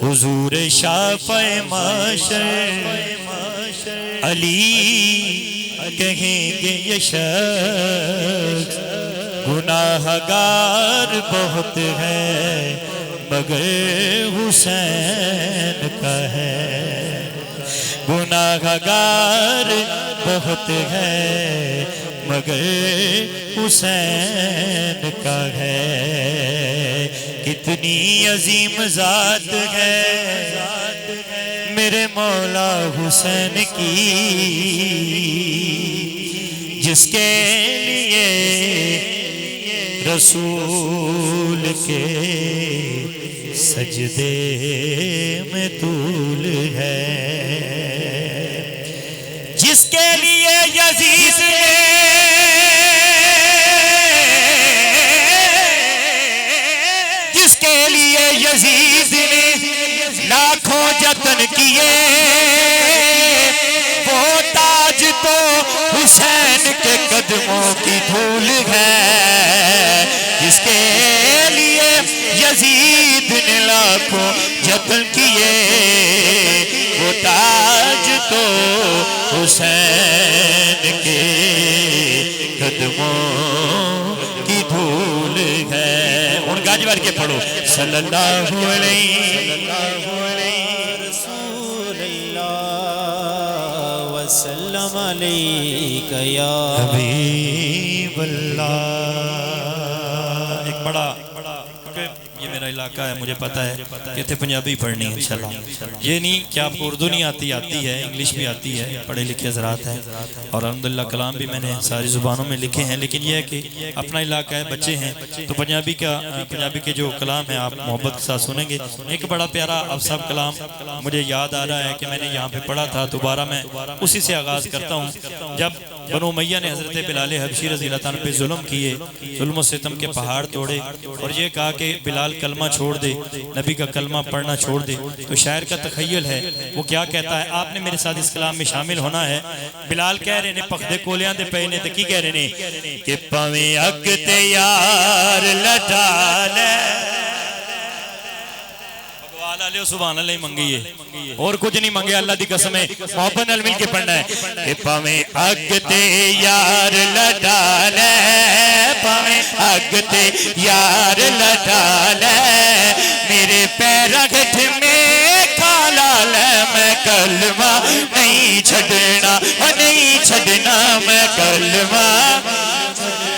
حضور شافع معاشر علی کہیں گے یہ شخص گناہگار بہت ہے مگر حسین کا ہے، گناہگار بہت ہے مگر حسین کا ہے۔ کتنی عظیم ذات ہے میرے مولا حسین کی، جس کے لیے رسول کے سجدے میں طول ہے، جس کے لیے یزید یزید نے لاکھوں جتن کیے، وہ تاج تو حسین کے قدموں کی دھول ہے، جس کے لیے یزید نے لاکھوں جتن کیے، وہ تاج تو حسین کے قدموں کی دھول ہے۔ ان گاج بار کے پڑھو صلی اللہ علیہ رسول اللہ وسلم علیک یا حبیب اللہ۔ ایک بڑا یہ میرا علاقہ ہے، مجھے پتا ہے کہ تھے پنجابی پڑھنی ہے انشاءاللہ، یہ نہیں کہ آپ کو اردو نہیں آتی ہے، انگلش بھی آتی ہے، پڑھے لکھے حضرات ہیں اور الحمدللہ کلام بھی میں نے ساری زبانوں میں لکھے ہیں، لیکن یہ ہے کہ اپنا علاقہ ہے، بچے ہیں تو پنجابی کے جو کلام ہے آپ محبت کے ساتھ سنیں گے۔ ایک بڑا پیارا افصاب کلام مجھے یاد آ رہا ہے کہ میں نے یہاں پہ پڑھا تھا، دوبارہ میں اسی سے آغاز کرتا ہوں۔ جب بنو امیہ نے حضرت بلال حبشی رضی اللہ تعالیٰ پہ ظلم کیے، ظلم و ستم کے پہاڑ توڑے اور یہ کہا کہ بلال کلمہ چھوڑ دے، نبی کا کلمہ پڑھنا چھوڑ دے، تو شاعر کا تخیل ہے وہ کیا کہتا ہے، آپ نے میرے ساتھ اس کلام میں شامل ہونا ہے۔ بلال کہہ رہے نے پخدے کولیاں دے پہنے تے کی کہہ رہے نے کہ پویں اگ تے یار لٹا لے، سبحان اللہ ہی منگی ہے اور کچھ نہیں منگے، اللہ دی قسم ہے، محبت نال مل کے پڑھنا ہے کہ پویں اگ تے یار لٹا لے، پویں اگ تے یار لٹا لے، میرے پیرا گھٹ میں کھالا لے، میں کلمہ نہیں چھڑنا، نہیں چھڑنا میں کلمہ۔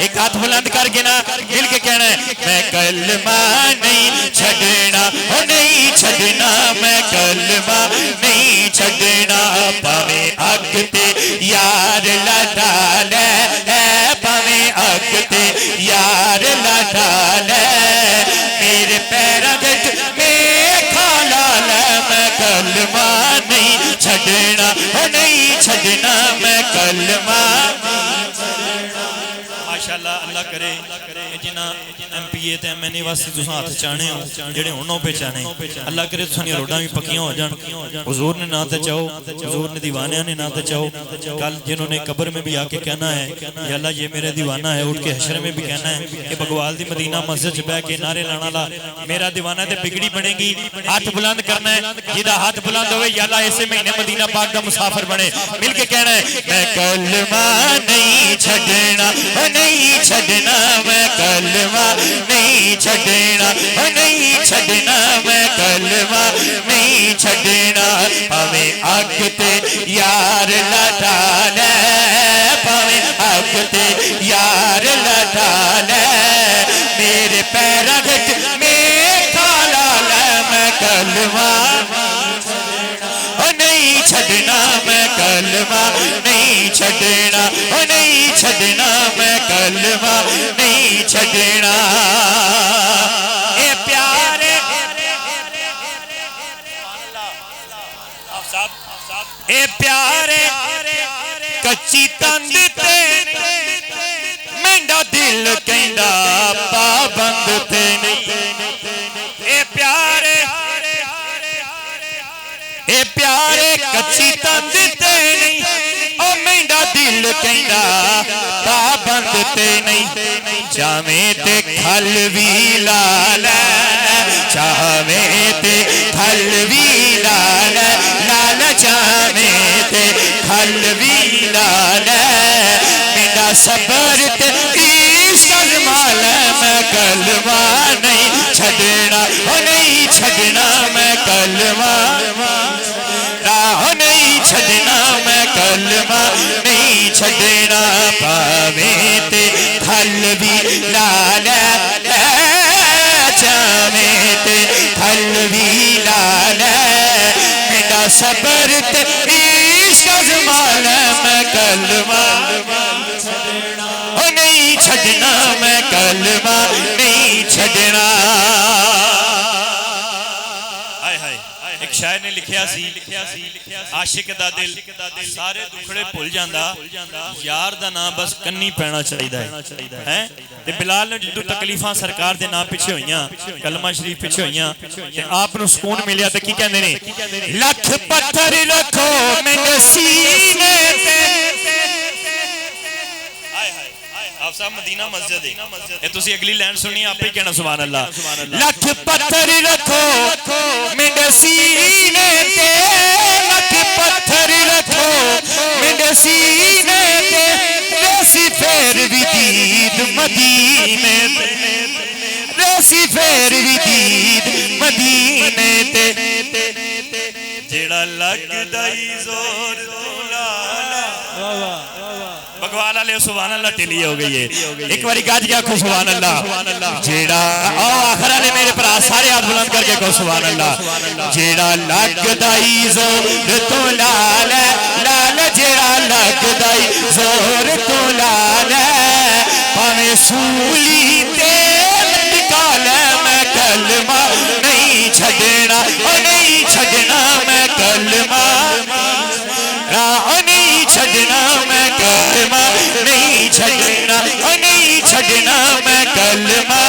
ایک ہاتھ بلند کر کے نا مل کے کہنا ہے میں کلمہ نہیں چھڑنا، نہیں چھڑنا میں کلمہ نہیں چھڑنا، پاویں اگ تے یار لٹا لے، پاویں اگ تے یار لٹا لے، میرے پیرا گھٹ میں کھالا لے، میں کلمہ نہیں چھڑنا، نہیں چھڑنا میں کلمہ۔ ماشاءاللہ اللہ کرے جنہ ایم پی اے تے ایم این اے واسطے تساں ہاتھ چاہنے ہو جڑے ہنوں پہ چاہنے اللہ کرے تساں دی روڈاں بھی پکیاں ہو جان، حضور نے نہ تے چاہو، حضور نے دیوانیاں نے نہ تے چاہو، کل جنہوں نے قبر میں بھی آ کے کہنا ہے یا اللہ یہ میرے دیوانہ ہے، اٹھ کے حشر میں بھی کہنا ہے کہ بگوال دی مدینہ مسجد چ بیٹھ کے نعرے لانا لا میرا دیوانہ تے بگڑی بنے گی، ہاتھ بلند کرنا ہے، جدا ہاتھ بلند ہوئے یا اللہ اسے مہینے مدینہ پاک دا مسافر بنے، مل کے کہنا ہے میں کلمہ نہیں چھڑنا، نہیں چھڑنا میں کلمہ نہیں چھڑنا، نہیں چھڑنا میں کلمہ نہیں چھڑنا، پاویں اگ تے یار لٹا لے، پاویں اگ تے یار لٹا لے، میرے پیرا گھٹ میں کھالا لے، میں کلمہ نہیں چھڑنا، میں کلمہ نہیں چھڑنا، نہیں چھڑنا میں کلمہ نہیں چھڑنا۔ اے پیارے اے پیارے کچی تند تے مینڈا دل کہندا پابند تے نہیں، اے پیارے کچی تند تے نہیں، او مینڈا دل کہندا پابند تے نہیں، جاویں تے کھل وی لا لے، چاویں تے تھلوی لال لال چاویں تے تھلوی لال میرا صبر تے عشق مال میں کلمہ نہیں چھڑنا نہیں چھڑنا میں کلمہ نہیں چھڑنا میں کلمہ نہیں چھڑنا پاویں تے تھلوی لال چاویں تے تھلوی لال میرا صبر تے عشق مال میں کلمہ نہیں چھڑنا میں کلمہ نہیں چھڑنا ایک شاعر نے لکھیا سی عاشق دا دل سارے دکھڑے بھول جاندا یار دا نام بس کنی پینا چاہیدا ہے تے بلال نے جدوں تکلیفاں سرکار دے نام پیچھے ہوئیاں کلمہ شریف پیچھے ہوئیاں تے آپ نو سکون ملیا تے کی کہندے نے لکھ پتھر رکھو میرے سینے تے آپ صاحب مدینہ مسجد ہے اے تسی اگلی لائن سنی آپ ہی کہنا سبحان اللہ لکھ پتھر رکھو میرے سینے تے لکھ پتھر رکھو میرے سینے تے ریسی پھر بھی دید مدینے تے ریسی پھر بھی دید مدینے تے جیڑا لگدا ای زور دولا بگوال علیہ سبحان اللہ ٹلی ہو گئی ہے ایک باری گاج گیا کھو سبحان اللہ جیڑا آخر علی میرے پر سارے ہاتھ بلند کر کے کھو سبحان اللہ جیڑا لگدائی زور تو لال لال جیڑا لگدائی زور تو لال پاویں سولی تیل نکال میں کلمہ نہیں چھڑنا نہیں چھڑنا میں کلمہ نہیں چھڑنا میں کلمہ نہیں چھڑنا نہیں چھڑنا میں کلمہ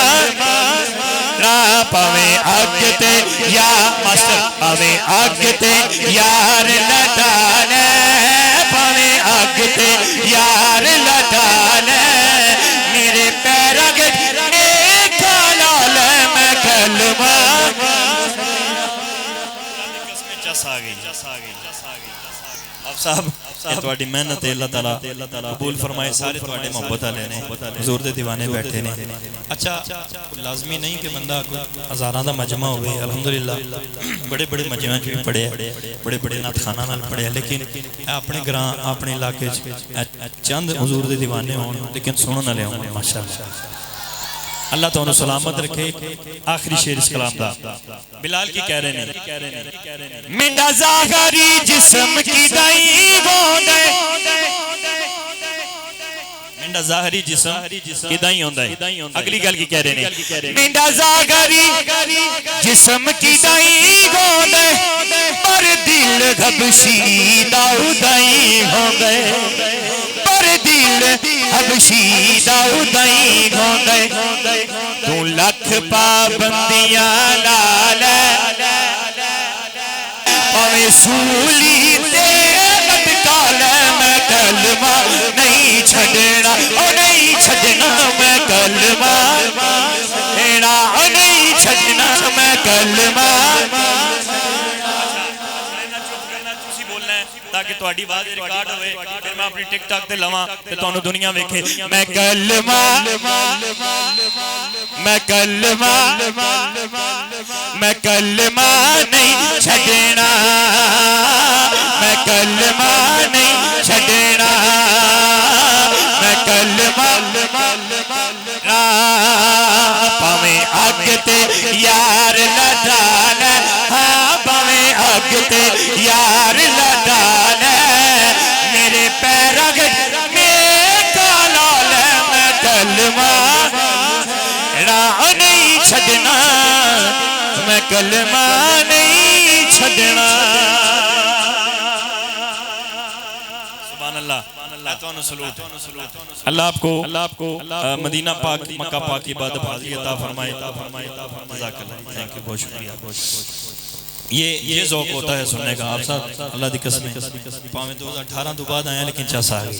پاویں آگ تے یا ماسٹر پاویں آگ تے یار لٹانے پاویں آگ تے یار لٹانے میرے پیرا گٹ نیکا لال میں کلمہ چس آگئی آپ صاحب یہ تواڈی محنت اللہ تعالیٰ قبول فرمائے سارے تواڈے محبت والے نے حضور دے دیوانے بیٹھے نے اچھا لازمی نہیں کہ بندہ ہزاراں دا مجمع ہوئے الحمدللہ بڑے بڑے مجمع بھی پڑھے بڑے بڑے نعت خانہ نال پڑھے لیکن اپنے گراں اپنے علاقے چند حضور دے دیوانے ہون لیکن سنن والے ہون ماشاءاللہ اللہ تو انہوں سلامت رکھے آخری شعر اس کلام دا بلال کی کہہ رہے ہیں منڈا ظاہری جسم کی دائی گوندے منڈا ظاہری جسم کی دائی ہوندہ ہے اگلی گل کی کہہ رہے ہیں منڈا ظاہری جسم کی دائی گوندے پر دل غبشی دائی ہوندے پر دل غبشی دائی ہوندے تو لکھ پابندیاں لال پاویں سولی تے لٹکال میں کلمہ نہیں چھڑنا نہیں چھڑنا میں کلمہ نہیں چھڑنا میں کلمہ تاکہ تو اڈی بات ریکارڈ ہوئے پھر میں اپنی ٹک ٹاک تے لواں تے تو انہوں دنیا ویکھے میں کلمہ میں کلمہ نہیں چھڑنا میں کلمہ نہیں چھڑنا میں کلمہ پاویں آگ تے یار لٹانا پاویں آگ تے یار لٹانا میرے پیرا گٹ نیکا لال میں کلمہ نہیں چھڑنا میں کلمہ نہیں چھڑنا سبحان اللہ اللہ آپ کو مدینہ پاک مکہ پاک کی بات بازی عطا فرمائے جزاک اللہ تھینک یو بہت شکریہ یہ ذوق ہوتا ہے سننے کا آپ صاحب اللہ دی قسم پاویں 2018 تو بعد آئے لیکن چس آ گئی